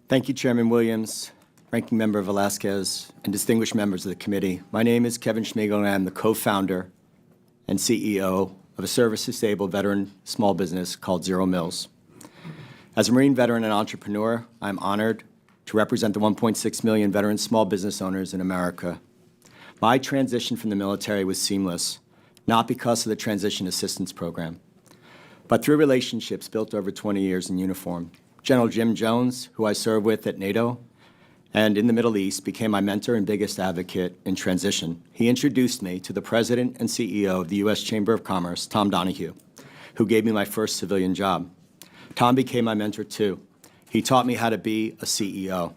Thank you, Chairman Williams, Ranking Member Velasquez, and distinguished members of the committee. My name is Kevin Schmiegel, and I am the co-founder and CEO of a service-disabled veteran small business called ZeroMils. As a Marine veteran and entrepreneur, I'm honored to represent the 1.6 million veteran small business owners in America. My transition from the military was seamless, not because of the Transition Assistance Program, but through relationships built over 20 years in uniform. General Jim Jones, who I served with at NATO and in the Middle East, became my mentor and biggest advocate in transition. He introduced me to the President and CEO of the U.S. Chamber of Commerce, Tom Donahue, who gave me my first civilian job. Tom became my mentor too. He taught me how to be a CEO,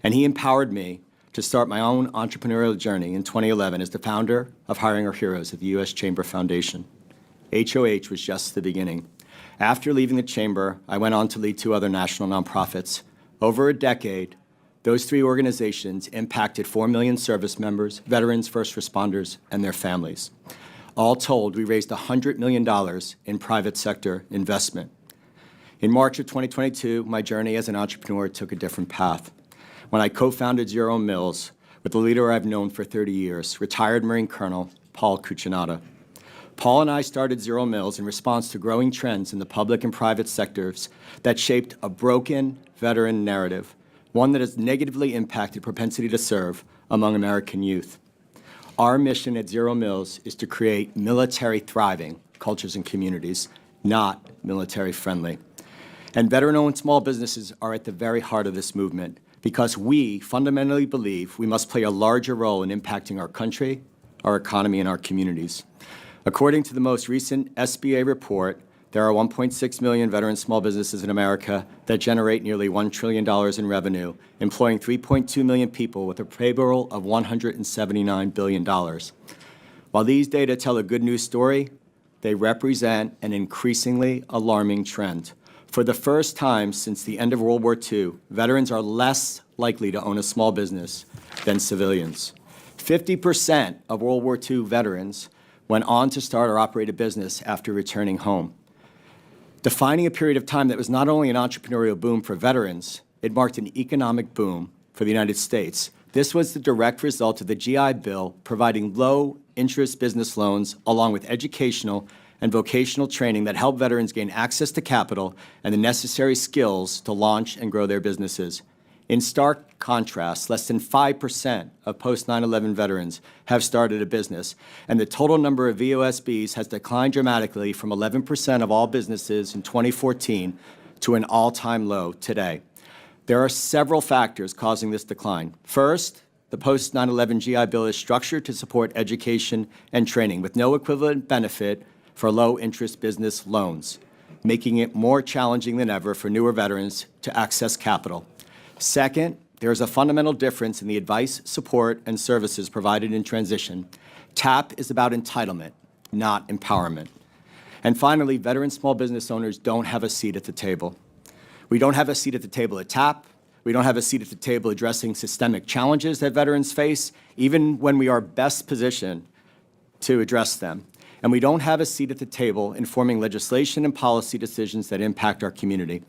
and he empowered me to start my own entrepreneurial journey in 2011 as the founder of Hiring Our Heroes at the U.S. Chamber Foundation. HOH was just the beginning. After leaving the Chamber, I went on to lead 2 other national nonprofits. Over a decade, those 3 organizations impacted 4 million service members, veterans, first responders, and their families. All told, we raised $100 million in private sector investment. In March of 2022, my journey as an entrepreneur took a different path when I co-founded ZeroMils with the leader I've known for 30 years, retired Marine Colonel Paul Cucinato. Paul and I started ZeroMils in response to growing trends in the public and private sectors that shaped a broken veteran narrative, one that has negatively impacted propensity to serve among American youth. Our mission at ZeroMils is to create military-thriving cultures and communities, not military-friendly. And veteran-owned small businesses are at the very heart of this movement because we fundamentally believe we must play a larger role in impacting our country, our economy, and our communities. According to the most recent SBA report, there are 1.6 million veteran small businesses in America that generate nearly $1 trillion in revenue, employing 3.2 million people with a payroll of $179 billion. While these data tell a good news story, they represent an increasingly alarming trend. For the first time since the end of World War II, veterans are less likely to own a small business than civilians. 50% of World War II veterans went on to start or operate a business after returning home. Defining a period of time that was not only an entrepreneurial boom for veterans, it marked an economic boom for the United States. This was the direct result of the GI Bill providing low-interest business loans along with educational and vocational training that helped veterans gain access to capital and the necessary skills to launch and grow their businesses. In stark contrast, less than 5% of post-9/11 veterans have started a business, and the total number of VOSBs has declined dramatically from 11% of all businesses in 2014 to an all-time low today. There are several factors causing this decline. First, the post-9/11 GI Bill is structured to support education and training with no equivalent benefit for low-interest business loans, making it more challenging than ever for newer veterans to access capital. Second, there is a fundamental difference in the advice, support, and services provided in transition. TAP is about entitlement, not empowerment. And finally, veteran small business owners don't have a seat at the table. We don't have a seat at the table at TAP. We don't have a seat at the table addressing systemic challenges that veterans face, even when we are best positioned to address them. And we don't have a seat at the table in forming legislation and policy decisions that impact our community.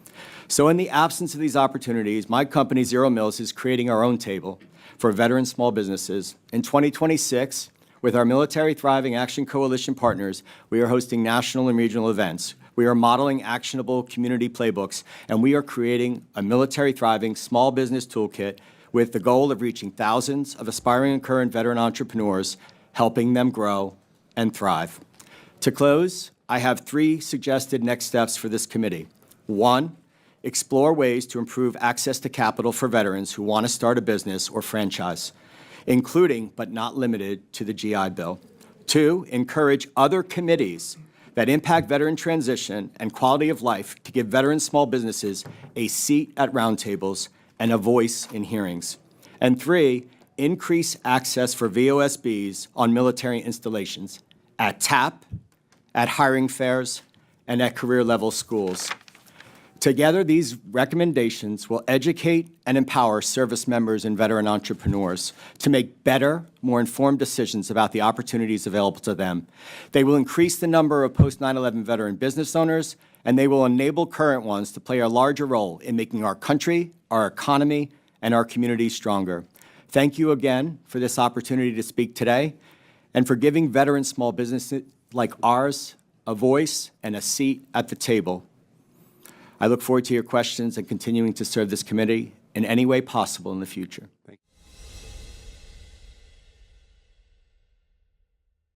So in the absence of these opportunities, my company, ZeroMils, is creating our own table for veteran small businesses. In 2026, with our Military Thriving Action Coalition partners, we are hosting national and regional events. We are modeling actionable community playbooks, and we are creating a military thriving small business toolkit with the goal of reaching thousands of aspiring and current veteran entrepreneurs, helping them grow and thrive. To close, I have 3 suggested next steps for this committee. 1, explore ways to improve access to capital for veterans who want to start a business or franchise, including but not limited to the GI Bill. 2, encourage other committees that impact veteran transition and quality of life to give veteran small businesses a seat at roundtables and a voice in hearings. And 3, increase access for VOSBs on military installations at TAP, at hiring fairs, and at career-level schools. Together, these recommendations will educate and empower service members and veteran entrepreneurs to make better, more informed decisions about the opportunities available to them. They will increase the number of post-9/11 veteran business owners, and they will enable current ones to play a larger role in making our country, our economy, and our communities stronger. Thank you again for this opportunity to speak today and for giving veteran small businesses like ours a voice and a seat at the table. I look forward to your questions and continuing to serve this committee in any way possible in the future.